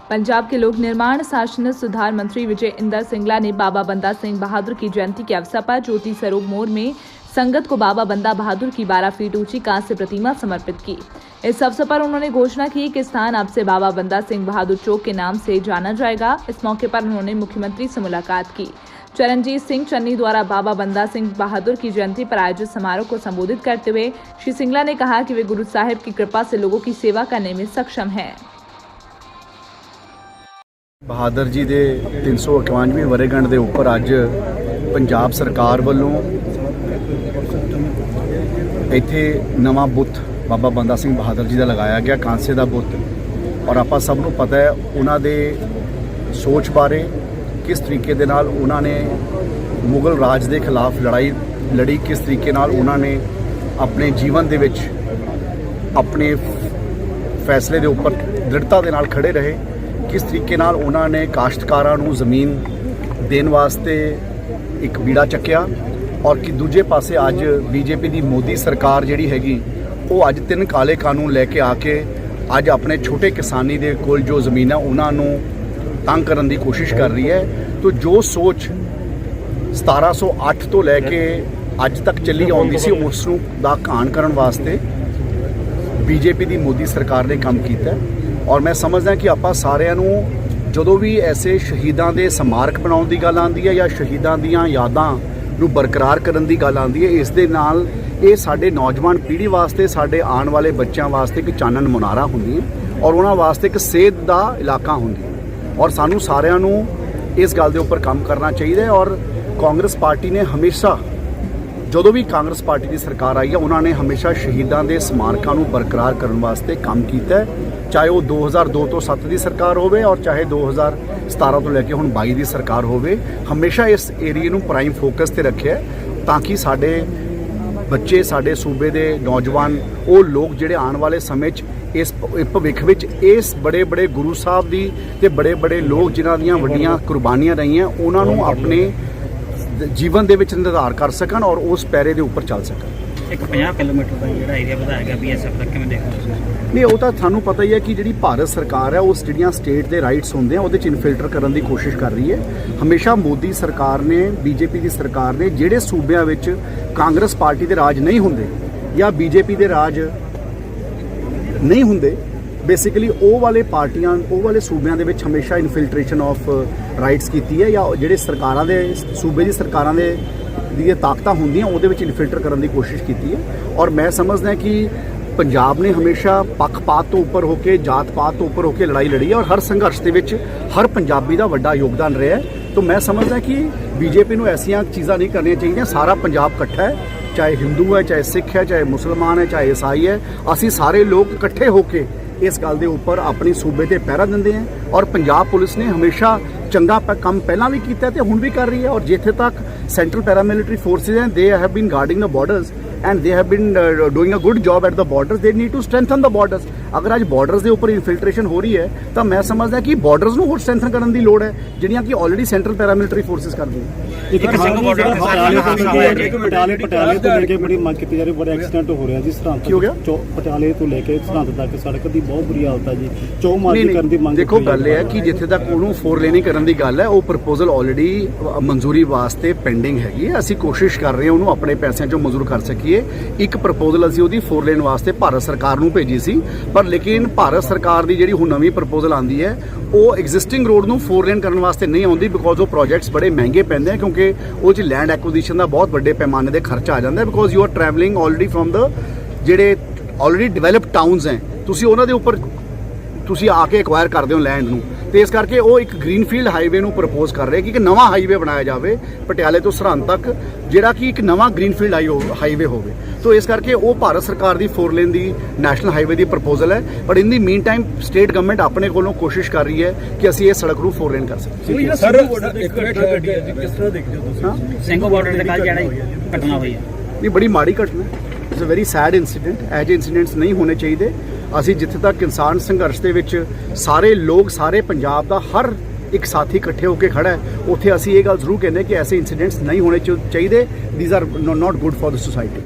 पंजाब के लोक निर्माण शासन सुधार मंत्री विजय इंदर सिंगला ने बाबा बंदा सिंह बहादुर की जयंती के अवसर पर ज्योति स्वरूप मोड़ में संगत को बाबा बंदा बहादुर की 12 फीट ऊंची कांस्य प्रतिमा समर्पित की। इस अवसर पर उन्होंने घोषणा की कि स्थान अब से बाबा बंदा सिंह बहादुर चौक के नाम से जाना जाएगा। इस मौके पर उन्होंने मुख्यमंत्री से मुलाकात की। चरणजीत सिंह चन्नी द्वारा बाबा बंदा सिंह बहादुर की जयंती पर आयोजित समारोह को संबोधित करते हुए श्री सिंगला ने कहा कि वे गुरु साहिब की कृपा से लोगों की सेवा करने में सक्षम हैं। बहादुर जी के 351वें वर्षगंढ के उपर अज पंजाब सरकार वालों इत्थे नवा बुत बाबा बंदा सिंह बहादुर जी का लगाया गया, कांसे का बुत। और आप सबनों पता है उन्होंने सोच बारे किस तरीके दे नाल उन्होंने मुगल राज के खिलाफ लड़ाई लड़ी, किस तरीके नाल उन्होंने अपने जीवन दे विच अपने फैसले के उपर दृढ़ता के नाल खड़े रहे, किस तरीके नाल उन्होंने काश्तकारां नूं ज़मीन देण वास्ते एक बीड़ा चक्या। और कि दूजे पासे अज बीजेपी की मोदी सरकार जिहड़ी हैगी वो अज 3 काले कानून लैके आके अज अपने छोटे किसानी दे कोल जो ज़मीन है उन्होंने तंग करने की कोशिश कर रही है। तो जो सोच 1708 तो लैके अज तक चली आउंदी सी उसनूं दा घाण करन वास्ते बीजेपी की मोदी सरकार ने काम किया। और मैं समझदा कि आप सारिਆਂ ਨੂੰ ਜਦੋਂ भी ऐसे शहीदों के स्मारक बनाने की गल आती है या शहीदों दीयां यादां ਨੂੰ बरकरार करने की गल आती है, इस दे नाल ये साडे नौजवान पीढ़ी वास्ते साडे आने वाले बच्चों वास्ते एक चानन मुनारा हुंदी है और उन्हां वास्ते एक सेध का इलाका हुंदी है। और सानू सारिਆਂ ਨੂੰ इस गल के उपर काम करना चाहिए। और कांग्रेस पार्टी ने हमेशा जो भी कांग्रेस पार्टी की सरकार आई है उन्होंने हमेशा शहीदों के स्मारकों को बरकरार करने वास्ते काम किया, चाहे वो 2002 तो 7 की सरकार होवे और चाहे 2017 तो लैके हुण 22 की सरकार होवे। हमेशा इस एरिए नूं प्राइम फोकस ते रखे ताकि साडे बच्चे साडे सूबे दे नौजवान वो लोग जिहड़े आने वाले समय इस भविख विच इस बड़े बड़े गुरु साहब दी ते बड़े बड़े लोग जिन्हां दीयां वड्डियां कुर्बानियां रहियां उन्हां नूं अपने जीवन दे विच निर्धार कर सकन और उस पैरे दे उपर चल सकन। एक 50 किलोमीटर का जिहड़ा एरिया वधाया गया बीएसएफ तक किवें देखो नहीं वो तो थानू पता ही है कि जी भारत सरकार है उस जिहड़ियां स्टेट के राइट्स होंदे हैं उहदे च इनफिल्टर करने की कोशिश कर रही है। हमेशा मोदी सरकार ने बीजेपी की सरकार ने जिहड़े सूबे विच कांग्रेस पार्टी के राज नहीं होंदे या बीजेपी के राज नहीं होंदे बेसिकली वो वाले पार्टियां वो वाले सूबे दे विच हमेशा इनफिल्ट्रेशन ऑफ राइट्स की है या जिहड़े सरकारां दे सूबे दी सरकारां दे दी ताकतां होंदियां उहदे विच इनफिल्टर करने की कोशिश की है। और मैं समझदा कि पंजाब ने हमेशा पक्षपात तो उपर होकर जात पात तो उपर होकर लड़ाई लड़ी है और हर संघर्ष के विच हर पंजाबी का वड्डा योगदान रहा है। तो मैं समझदा कि बीजेपी नूं ऐसियां चीज़ां नहीं करनी चाहिए। सारा पंजाब इकट्ठा है, चाहे हिंदू है, चाहे सिख है, चाहे मुसलमान है, चाहे ईसाई है, असी सारे लोग इकट्ठे होकर इस गल के उपर अपनी सूबे ते पहरा देंदे हैं। और पंजाब पुलिस ने हमेशा चंगा काम पहला भी किया ते हुण भी कर रही है। और जिथे तक सेंट्रल पैरामिलिटरी फोर्सेज हैं they have been guarding the borders and they have been doing a good job at the borders. They need to strengthen the borders. अगर आज बॉर्डर्स के उपर इनफिल्ट्रेशन हो रही है तो मैं समझदा कि बॉर्डर्स नूं होर स्ट्रेंथन करने की लोड़ है जिहड़ियां कि ऑलरेडी सेंट्रल पैरामिलिटरी फोर्सेज कर दी पटियाले तो लेके बड़ी मंग की जा रही, बड़े एक्सीडेंट हो रहा जी सरहंद की हो गया पटियाले तो लेके सरहंद तक सड़क की बहुत बुरी हालत है जी। चौमारी करने की मंग देखो गल है कि जिथे तक उन्होंने 4 लेनिंग करने की गल है वो प्रपोजल ऑलरेडी मंजूरी वास्ते पेंडिंग हैगी है। असीं कोशिश कर रहे हैं उन्होंने अपने पैसों चों मंजूर कर सकीए। एक प्रपोजल असीं उहदी 4 लेन वास्ते भारत सरकार नूं भेजी सी पर लेकिन भारत सरकार की जिहड़ी हुण नवीं प्रपोजल आंदी है वो एग्जिस्टिंग रोड नूं 4 लेन करने वास्ते नहीं आउंदी बिकॉज वो प्रोजेक्ट्स बड़े महंगे पैंदे हैं क्योंकि वो जी लैंड एक्विजिशन का बहुत बड़े पैमाने पर खर्चा आ जाता है because you are travelling already from the जिहड़े ऑलरेडी डिवेलप्ड टाउनस हैं तुसीं उहनां दे उपर तुसीं आके एक्वायर करदे हो लैंड नूं। तो इस करके वो एक ग्रीनफील्ड हाईवे नूं प्रपोज कर रहे कि एक नवा हाईवे बनाया जाए पटियाले तो सरहंद तक जिहड़ा कि एक नवा ग्रीनफील्ड हाईवे होवे। तो इस करके वो भारत सरकार की 4 लेन की नैशनल हाईवे की प्रपोजल है। But in the mean time state government अपने कोलों कोशिश कर रही है कि असीं ये सड़क नूं 4 लेन कर सकें। ਸਿੰਘੋ ਬਾਰਡਰ ਤੇ ਕੱਲ ਜਿਹੜਾ ਘਟਨਾ ਹੋਈ ਹੈ नहीं बड़ी माड़ी घटना it's a very sad incident. ऐसे इंसीडेंट्स नहीं होने चाहिए। असीं जिथे तक किसान संघर्ष के विच सारे लोग सारे पंजाब का हर एक साथी इकट्ठे होकर खड़ा है उत्थे असीं ये गल जरूर कहने कि ऐसे इंसीडेंट्स नहीं होने चाहिए। These are not good for the society.